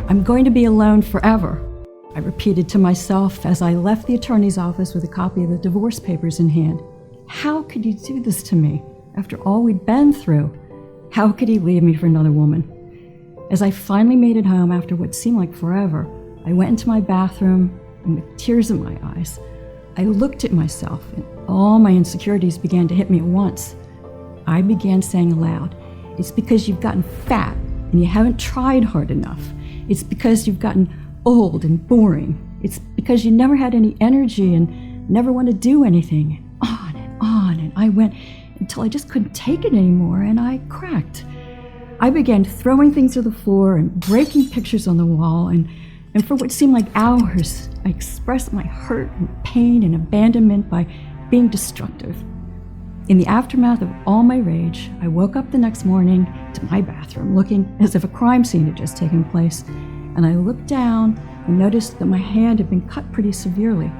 I'm going to be alone forever, I repeated to myself as I left the attorney's office with a copy of the divorce papers in hand. How could you do this to me after all we'd been through? How could he leave me for another woman? As I finally made it home after what seemed like forever, I went into my bathroom and with tears in my eyes, I looked at myself and all my insecurities began to hit me at once. I began saying aloud, "It's because you've gotten fat and you haven't tried hard enough. It's because you've gotten old and boring. It's because you never had any energy and never want to do anything." And I went until I just couldn't take it anymore and I cracked. I began throwing things to the floor and breaking pictures on the wall, and for what seemed like hours, I expressed my hurt and pain and abandonment by being destructive. In the aftermath of all my rage, I woke up the next morning to my bathroom looking as if a crime scene had just taken place, and I looked down and noticed that my hand had been cut pretty severely.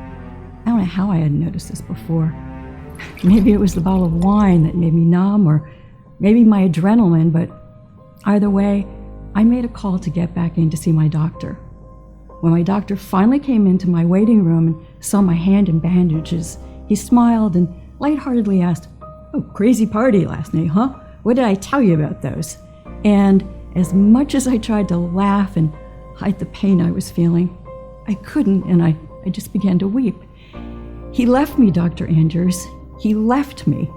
I don't know how I hadn't noticed this before. Maybe it was the bottle of wine that made me numb, or maybe my adrenaline, but either way, I made a call to get back in to see my doctor. When my doctor finally came into my waiting room and saw my hand in bandages, he smiled and lightheartedly asked, "Oh, crazy party last night, huh? What did I tell you about those?" And as much as I tried to laugh and hide the pain I was feeling, I couldn't, and I just began to weep. He left me, Dr. Andrews. He left me.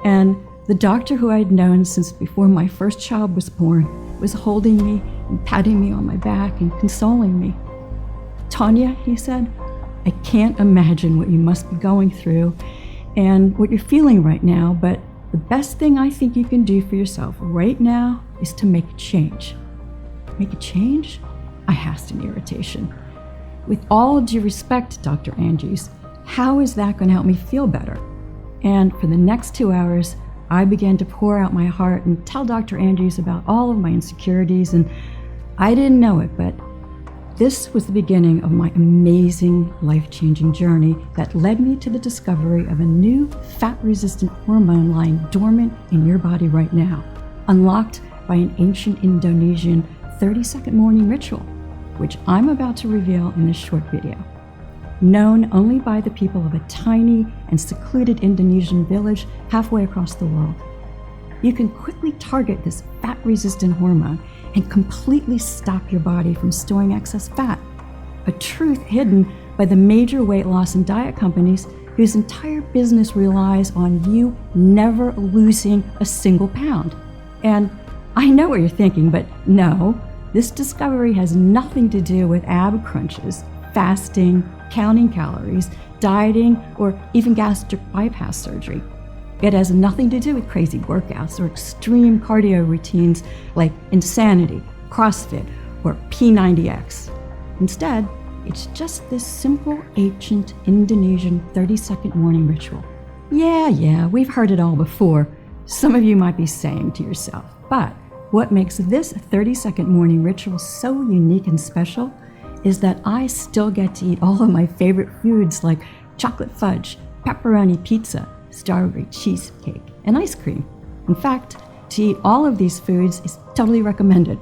And the doctor who I had known since before my first child was born was holding me and patting me on my back and consoling me. "Tanya," he said, "I can't imagine what you must be going through and what you're feeling right now, but the best thing I think you can do for yourself right now is to make a change." Make a change? I asked in irritation. "With all due respect, Dr. Andrews, how is that going to help me feel better?" And for the next 2 hours, I began to pour out my heart and tell Dr. Andrews about all of my insecurities, and I didn't know it, but this was the beginning of my amazing, life-changing journey that led me to the discovery of a new fat-resistant hormone lying dormant in your body right now, unlocked by an ancient Indonesian 30-second morning ritual, which I'm about to reveal in this short video. Known only by the people of a tiny and secluded Indonesian village halfway across the world. You can quickly target this fat-resistant hormone and completely stop your body from storing excess fat, a truth hidden by the major weight loss and diet companies whose entire business relies on you never losing a single pound. And I know what you're thinking, but no, this discovery has nothing to do with ab crunches, fasting, counting calories, dieting, or even gastric bypass surgery. It has nothing to do with crazy workouts or extreme cardio routines like Insanity, CrossFit, or P90X. Instead, it's just this simple, ancient Indonesian 30-second morning ritual. Yeah, we've heard it all before, some of you might be saying to yourself. But what makes this 30-second morning ritual so unique and special is that I still get to eat all of my favorite foods like chocolate fudge, pepperoni pizza, strawberry cheesecake, and ice cream. In fact, to eat all of these foods is totally recommended.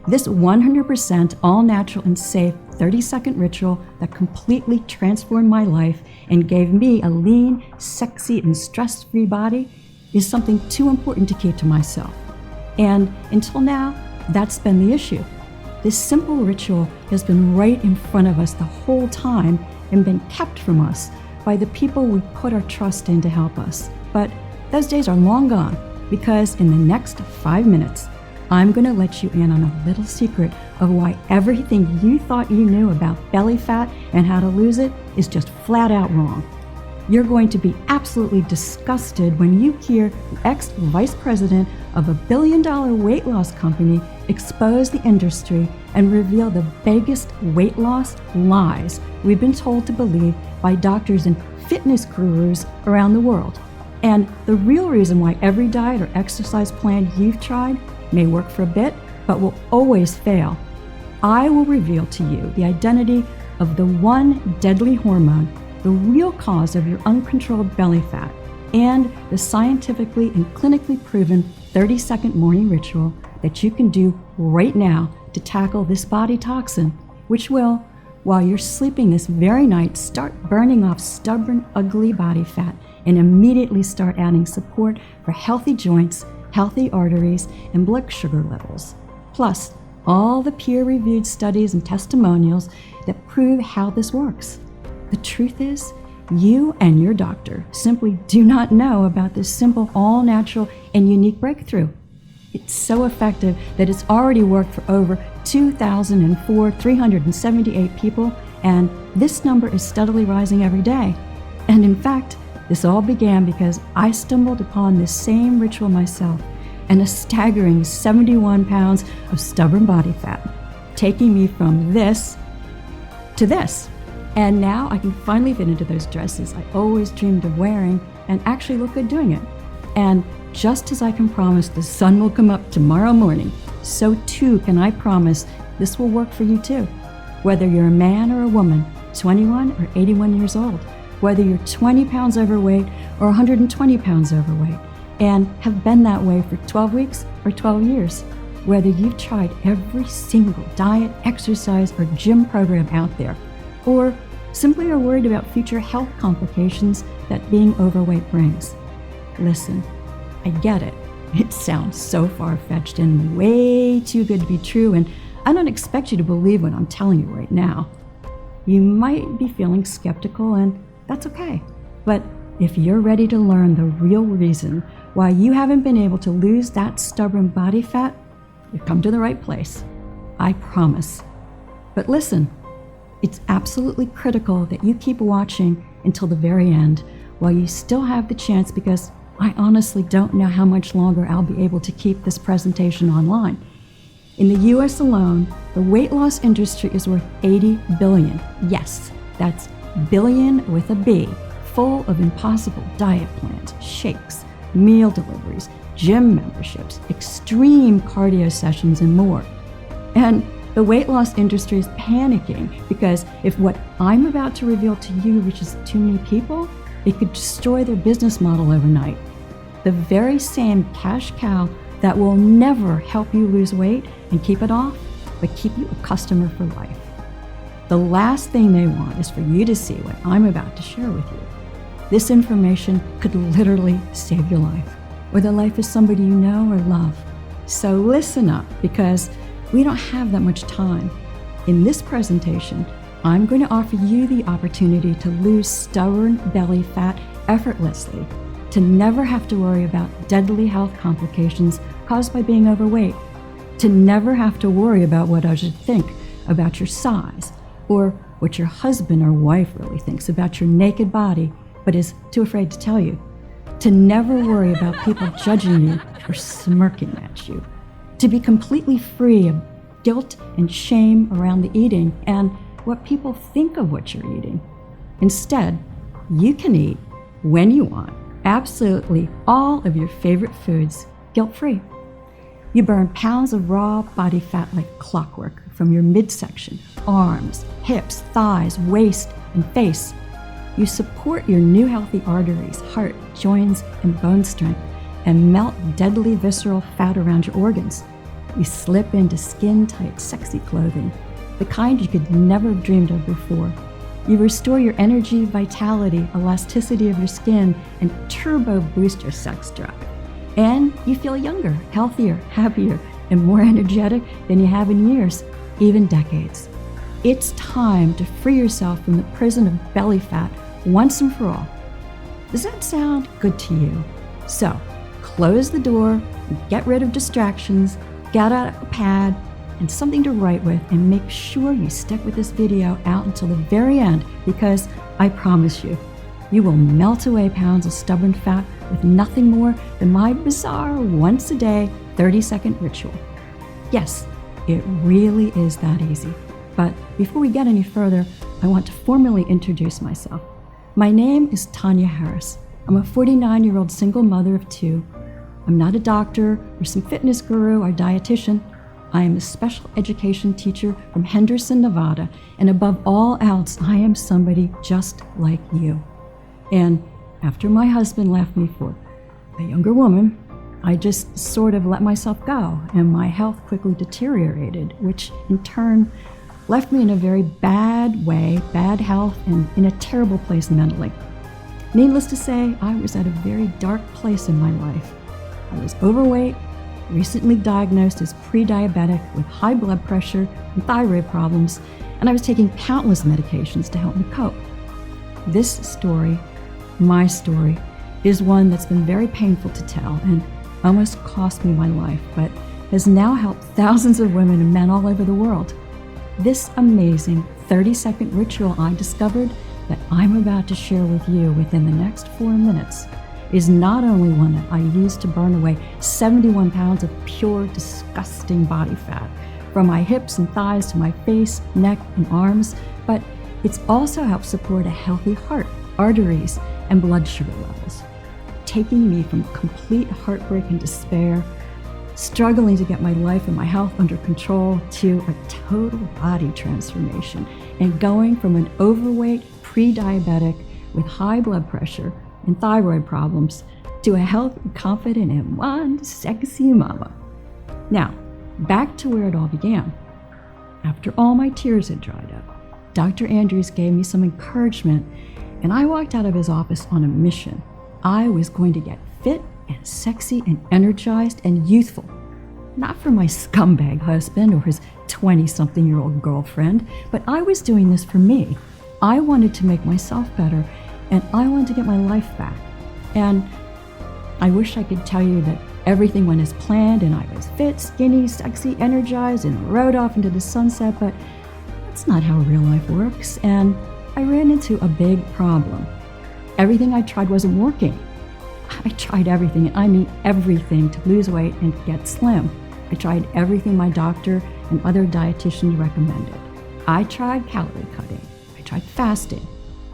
This 100% all-natural and safe 30-second ritual that completely transformed my life and gave me a lean, sexy, and stress-free body is something too important to keep to myself. And until now, that's been the issue. This simple ritual has been right in front of us the whole time and been kept from us by the people we put our trust in to help us. But those days are long gone, because in the next 5 minutes, I'm going to let you in on a little secret of why everything you thought you knew about belly fat and how to lose it is just flat out wrong. You're going to be absolutely disgusted when you hear the ex-vice president of a billion-dollar weight loss company expose the industry and reveal the biggest weight loss lies we've been told to believe by doctors and fitness gurus around the world. And the real reason why every diet or exercise plan you've tried may work for a bit, but will always fail. I will reveal to you the identity of the one deadly hormone, the real cause of your uncontrolled belly fat, and the scientifically and clinically proven 30-second morning ritual that you can do right now to tackle this body toxin, which will, while you're sleeping this very night, start burning off stubborn, ugly body fat and immediately start adding support for healthy joints, healthy arteries, and blood sugar levels. Plus, all the peer-reviewed studies and testimonials that prove how this works. The truth is, you and your doctor simply do not know about this simple, all-natural, and unique breakthrough. It's so effective that it's already worked for over 378 people, and this number is steadily rising every day. And in fact, this all began because I stumbled upon this same ritual myself and a staggering 71 pounds of stubborn body fat, taking me from this to this. And now I can finally fit into those dresses I always dreamed of wearing and actually look good doing it. And just as I can promise the sun will come up tomorrow morning, so too can I promise this will work for you too. Whether you're a man or a woman, 21 or 81 years old, whether you're 20 pounds overweight or 120 pounds overweight, and have been that way for 12 weeks or 12 years, whether you've tried every single diet, exercise, or gym program out there, or simply are worried about future health complications that being overweight brings. Listen, I get it. It sounds so far-fetched and way too good to be true, and I don't expect you to believe what I'm telling you right now. You might be feeling skeptical, and that's okay. But if you're ready to learn the real reason why you haven't been able to lose that stubborn body fat, you've come to the right place. I promise. But listen, it's absolutely critical that you keep watching until the very end while you still have the chance, because I honestly don't know how much longer I'll be able to keep this presentation online. In the US alone, the weight loss industry is worth $80 billion. Yes, that's billion with a B, full of impossible diet plans, shakes, meal deliveries, gym memberships, extreme cardio sessions, and more. And the weight loss industry is panicking because if what I'm about to reveal to you reaches too many people, it could destroy their business model overnight. The very same cash cow that will never help you lose weight and keep it off, but keep you a customer for life. The last thing they want is for you to see what I'm about to share with you. This information could literally save your life, or the life of somebody you know or love. So listen up, because we don't have that much time. In this presentation, I'm going to offer you the opportunity to lose stubborn belly fat effortlessly, to never have to worry about deadly health complications caused by being overweight, to never have to worry about what others think about your size, or what your husband or wife really thinks about your naked body but is too afraid to tell you, to never worry about people judging you or smirking at you, to be completely free of guilt and shame around the eating and what people think of what you're eating. Instead, you can eat when you want absolutely all of your favorite foods guilt-free. You burn pounds of raw body fat like clockwork from your midsection, arms, hips, thighs, waist, and face. You support your new healthy arteries, heart, joints, and bone strength, and melt deadly visceral fat around your organs. You slip into skin-tight, sexy clothing, the kind you could never have dreamed of before. You restore your energy, vitality, elasticity of your skin, and turbo boost your sex drive. And you feel younger, healthier, happier, and more energetic than you have in years, even decades. It's time to free yourself from the prison of belly fat once and for all. Does that sound good to you? So, close the door, get rid of distractions, get out a pad and something to write with, and make sure you stick with this video out until the very end, because I promise you, you will melt away pounds of stubborn fat with nothing more than my bizarre once-a-day 30-second ritual. Yes, it really is that easy. But before we get any further, I want to formally introduce myself. My name is Tanya Harris. I'm a 49-year-old single mother of two. I'm not a doctor or some fitness guru or dietitian. I am a special education teacher from Henderson, Nevada, and above all else, I am somebody just like you. And after my husband left me for a younger woman, I just sort of let myself go, and my health quickly deteriorated, which in turn left me in a very bad way, bad health, and in a terrible place mentally. Needless to say, I was at a very dark place in my life. I was overweight, recently diagnosed as pre-diabetic with high blood pressure and thyroid problems, and I was taking countless medications to help me cope. This story, my story, is one that's been very painful to tell and almost cost me my life, but has now helped thousands of women and men all over the world. This amazing 30-second ritual I discovered that I'm about to share with you within the next 4 minutes is not only one that I use to burn away 71 pounds of pure, disgusting body fat from my hips and thighs to my face, neck, and arms, but it's also helped support a healthy heart, arteries, and blood sugar levels, taking me from complete heartbreak and despair, struggling to get my life and my health under control, to a total body transformation, and going from an overweight pre-diabetic with high blood pressure and thyroid problems to a healthy, confident, and one sexy mama. Now, back to where it all began. After all my tears had dried up, Dr. Andrews gave me some encouragement, and I walked out of his office on a mission. I was going to get fit and sexy and energized and youthful. Not for my scumbag husband or his 20-something-year-old girlfriend, but I was doing this for me. I wanted to make myself better, and I wanted to get my life back. And I wish I could tell you that everything went as planned and I was fit, skinny, sexy, energized, and rode off into the sunset, but that's not how real life works, and I ran into a big problem. Everything I tried wasn't working. I tried everything, and I mean everything, to lose weight and get slim. I tried everything my doctor and other dietitians recommended. I tried calorie cutting. I tried fasting.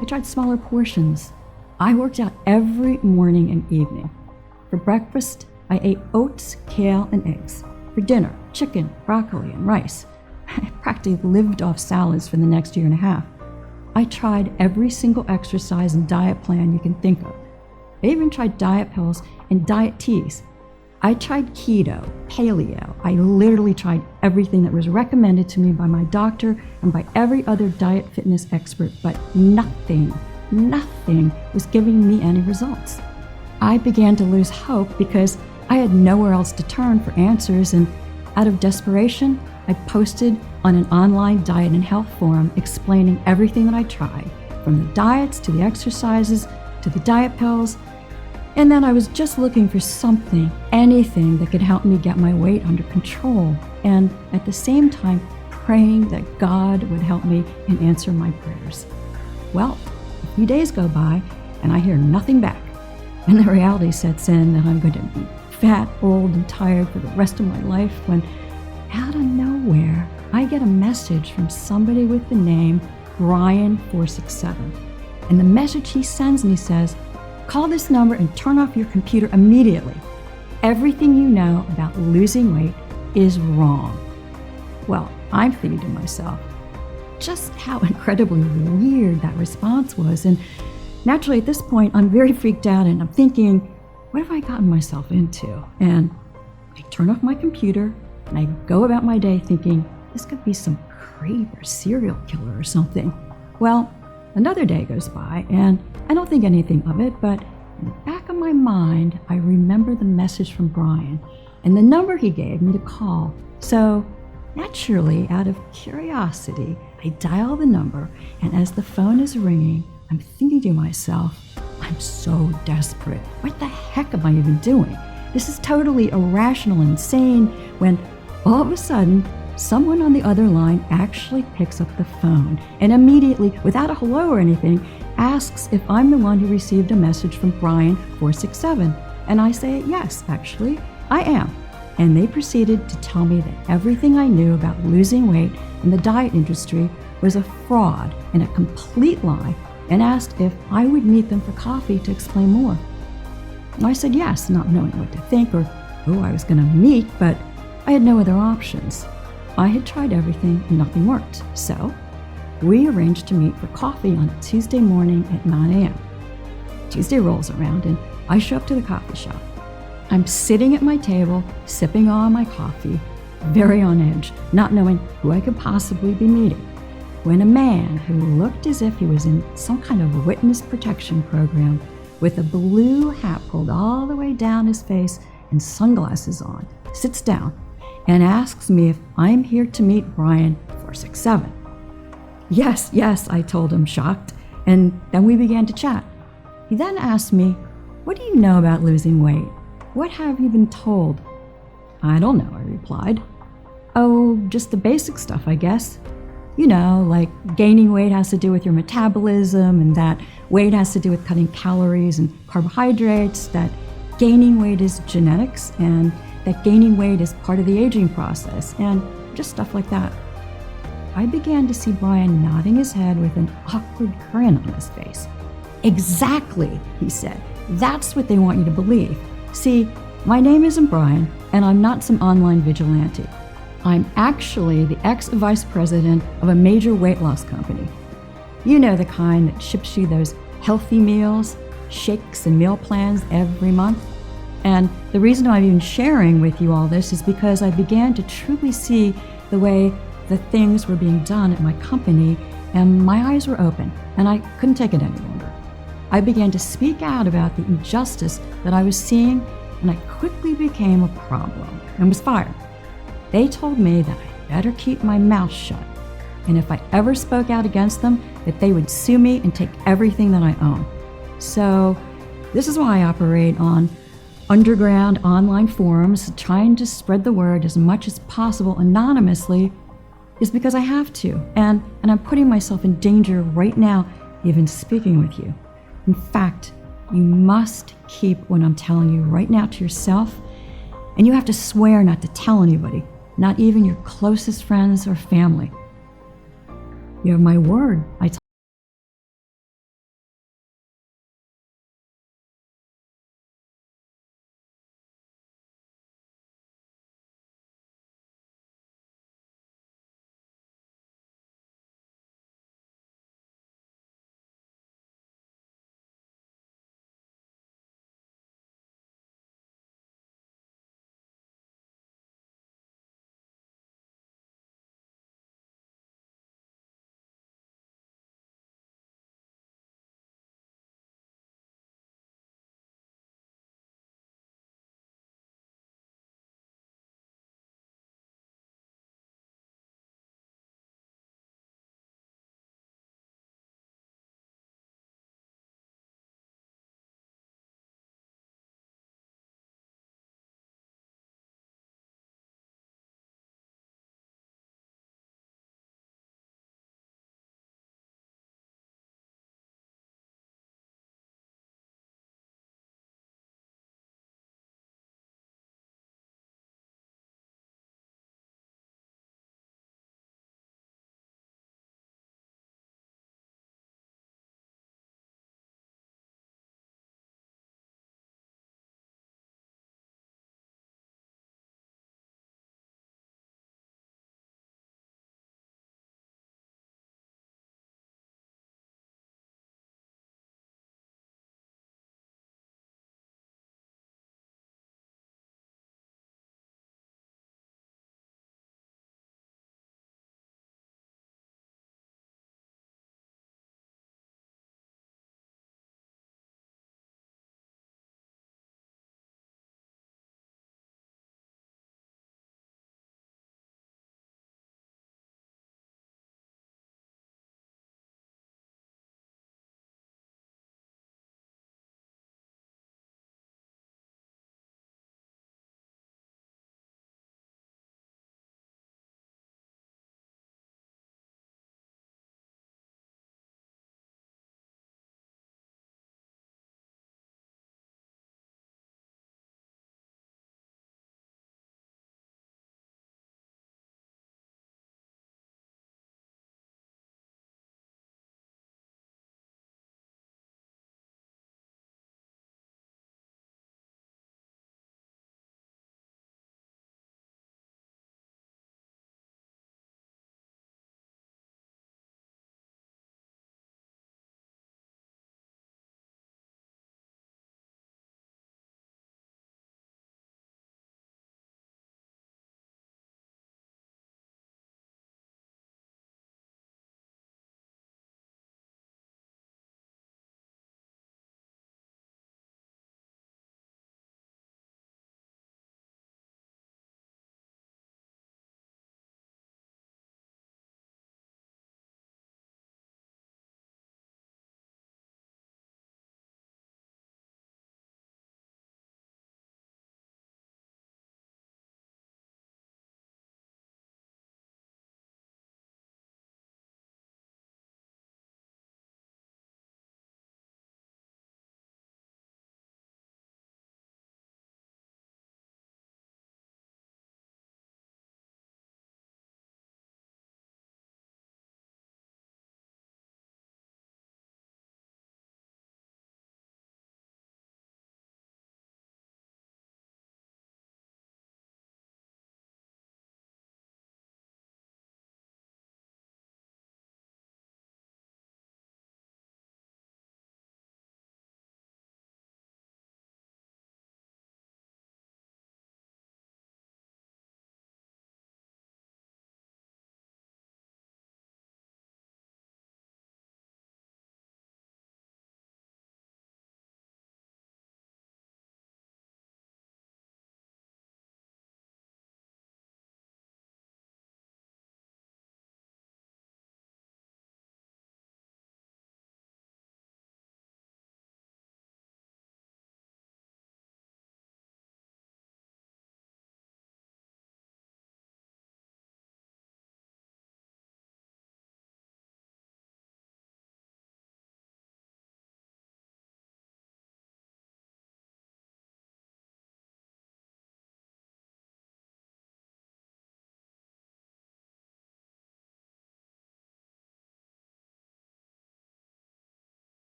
I tried smaller portions. I worked out every morning and evening. For breakfast, I ate oats, kale, and eggs. For dinner, chicken, broccoli, and rice. I practically lived off salads for the next year and a half. I tried every single exercise and diet plan you can think of. I even tried diet pills and diet teas. I tried keto, paleo. I literally tried everything that was recommended to me by my doctor and by every other diet fitness expert, but nothing was giving me any results. I began to lose hope because I had nowhere else to turn for answers, and out of desperation, I posted on an online diet and health forum explaining everything that I tried, from the diets to the exercises to the diet pills. And then I was just looking for something, anything that could help me get my weight under control, and at the same time praying that God would help me and answer my prayers. Well, a few days go by and I hear nothing back, and the reality sets in that I'm going to be fat, old, and tired for the rest of my life, when out of nowhere I get a message from somebody with the name Brian467. And the message he sends me says, "Call this number and turn off your computer immediately. Everything you know about losing weight is wrong." Well, I'm thinking to myself, just how incredibly weird that response was. And naturally, at this point, I'm very freaked out, and I'm thinking, what have I gotten myself into? And I turn off my computer and I go about my day thinking, this could be some creep or serial killer or something. Well, another day goes by and I don't think anything of it, but in the back of my mind, I remember the message from Brian and the number he gave me to call. So naturally, out of curiosity, I dial the number, and as the phone is ringing, I'm thinking to myself, I'm so desperate. What the heck am I even doing? This is totally irrational and insane, when all of a sudden, someone on the other line actually picks up the phone and immediately, without a hello or anything, asks if I'm the one who received a message from Brian467. And I say, yes, actually, I am. And they proceeded to tell me that everything I knew about losing weight in the diet industry was a fraud and a complete lie, and asked if I would meet them for coffee to explain more. I said yes, not knowing what to think or who I was going to meet, but I had no other options. I had tried everything and nothing worked, so we arranged to meet for coffee on a Tuesday morning at 9 a.m. Tuesday rolls around and I show up to the coffee shop. I'm sitting at my table, sipping on my coffee, very on edge, not knowing who I could possibly be meeting, when a man who looked as if he was in some kind of witness protection program with a blue hat pulled all the way down his face and sunglasses on sits down and asks me if I'm here to meet Brian 467. Yes, I told him, shocked, and then we began to chat. He then asked me, "What do you know about losing weight? What have you been told?" "I don't know," I replied. "Oh, just the basic stuff, I guess. You know, like gaining weight has to do with your metabolism, and that weight has to do with cutting calories and carbohydrates, that gaining weight is genetics, and that gaining weight is part of the aging process, and just stuff like that." I began to see Brian nodding his head with an awkward grin on his face. "Exactly," he said. "That's what they want you to believe. See, my name isn't Brian, and I'm not some online vigilante. I'm actually the ex-vice president of a major weight loss company. You know, the kind that ships you those healthy meals, shakes, and meal plans every month. And the reason I'm even sharing with you all this is because I began to truly see the way the things were being done at my company, and my eyes were open, and I couldn't take it any longer. I began to speak out about the injustice that I was seeing, and I quickly became a problem and was fired. They told me that I better keep my mouth shut, and if I ever spoke out against them, that they would sue me and take everything that I own. So this is why I operate on underground online forums, trying to spread the word as much as possible anonymously, is because I have to, and I'm putting myself in danger right now, even speaking with you. In fact, you must keep what I'm telling you right now to yourself, and you have to swear not to tell anybody, not even your closest friends or family. You have my word.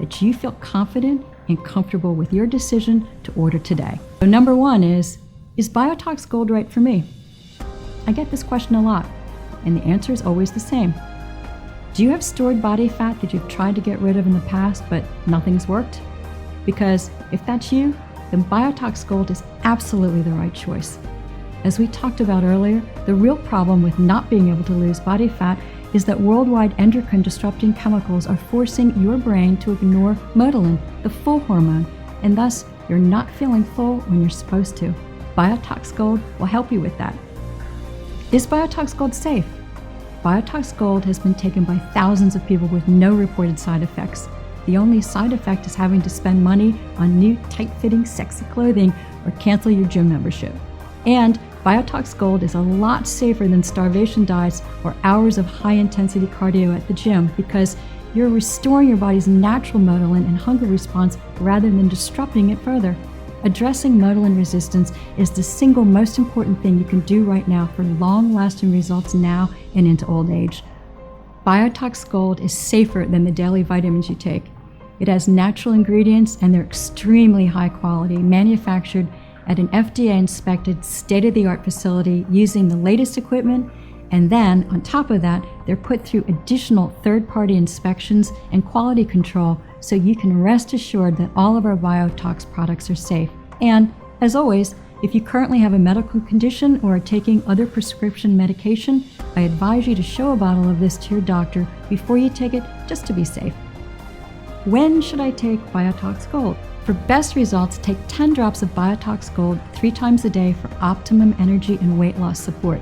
that you feel confident and comfortable with your decision to order today. So number one is Biotox Gold right for me? I get this question a lot, and the answer is always the same. Do you have stored body fat that you've tried to get rid of in the past, but nothing's worked? Because if that's you, then Biotox Gold is absolutely the right choice. As we talked about earlier, the real problem with not being able to lose body fat is that worldwide endocrine disrupting chemicals are forcing your brain to ignore motilin, the full hormone, and thus you're not feeling full when you're supposed to. Biotox Gold will help you with that. Is Biotox Gold safe? Biotox Gold has been taken by thousands of people with no reported side effects. The only side effect is having to spend money on new tight-fitting sexy clothing or cancel your gym membership. And Biotox Gold is a lot safer than starvation diets or hours of high-intensity cardio at the gym because you're restoring your body's natural motilin and hunger response rather than disrupting it further. Addressing motilin resistance is the single most important thing you can do right now for long-lasting results now and into old age. Biotox Gold is safer than the daily vitamins you take. It has natural ingredients and they're extremely high quality, manufactured at an FDA-inspected, state-of-the-art facility using the latest equipment, and then, on top of that, they're put through additional third-party inspections and quality control so you can rest assured that all of our Biotox products are safe. And, as always, if you currently have a medical condition or are taking other prescription medication, I advise you to show a bottle of this to your doctor before you take it, just to be safe. When should I take Biotox Gold? For best results, take 10 drops of Biotox Gold 3 times a day for optimum energy and weight loss support.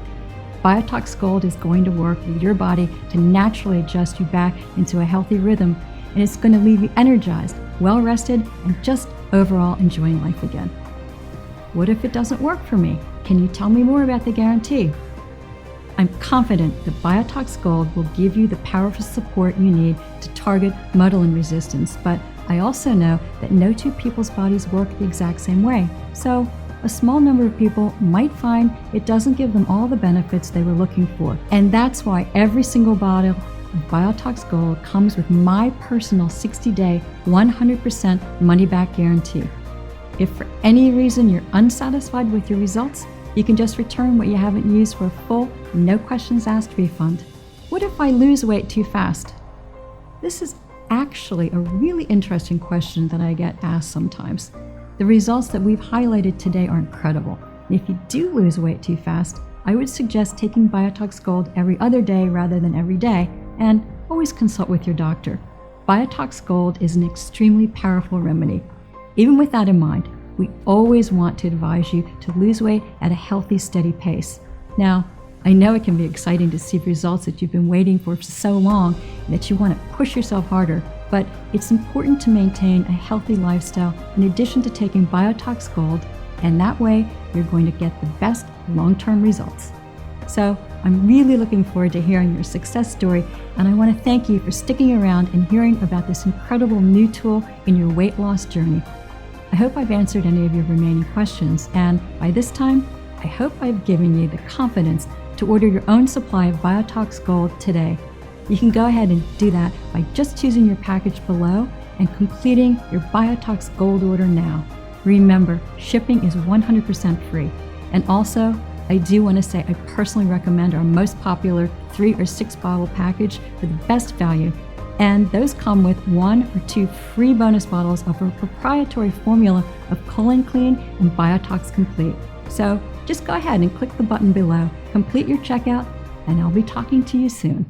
Biotox Gold is going to work with your body to naturally adjust you back into a healthy rhythm, and it's going to leave you energized, well-rested, and just overall enjoying life again. What if it doesn't work for me? Can you tell me more about the guarantee? I'm confident that Biotox Gold will give you the powerful support you need to target motilin resistance, but I also know that no two people's bodies work the exact same way. So a small number of people might find it doesn't give them all the benefits they were looking for. And that's why every single bottle of Biotox Gold comes with my personal 60-day, 100% money-back guarantee. If for any reason you're unsatisfied with your results, you can just return what you haven't used for a full, no questions asked refund. What if I lose weight too fast? This is actually a really interesting question that I get asked sometimes. The results that we've highlighted today are incredible. And if you do lose weight too fast, I would suggest taking Biotox Gold every other day rather than every day, and always consult with your doctor. Biotox Gold is an extremely powerful remedy. Even with that in mind, we always want to advise you to lose weight at a healthy, steady pace. Now, I know it can be exciting to see results that you've been waiting for so long and that you want to push yourself harder, but it's important to maintain a healthy lifestyle in addition to taking Biotox Gold, and that way you're going to get the best long-term results. So I'm really looking forward to hearing your success story, and I want to thank you for sticking around and hearing about this incredible new tool in your weight loss journey. I hope I've answered any of your remaining questions, and by this time, I hope I've given you the confidence to order your own supply of Biotox Gold today. You can go ahead and do that by just choosing your package below and completing your Biotox Gold order now. Remember, shipping is 100% free. And also, I do want to say I personally recommend our most popular 3 or 6 bottle package for the best value. And those come with 1 or 2 free bonus bottles of our proprietary formula of Colon Clean and Biotox Complete. So just go ahead and click the button below, complete your checkout, and I'll be talking to you soon.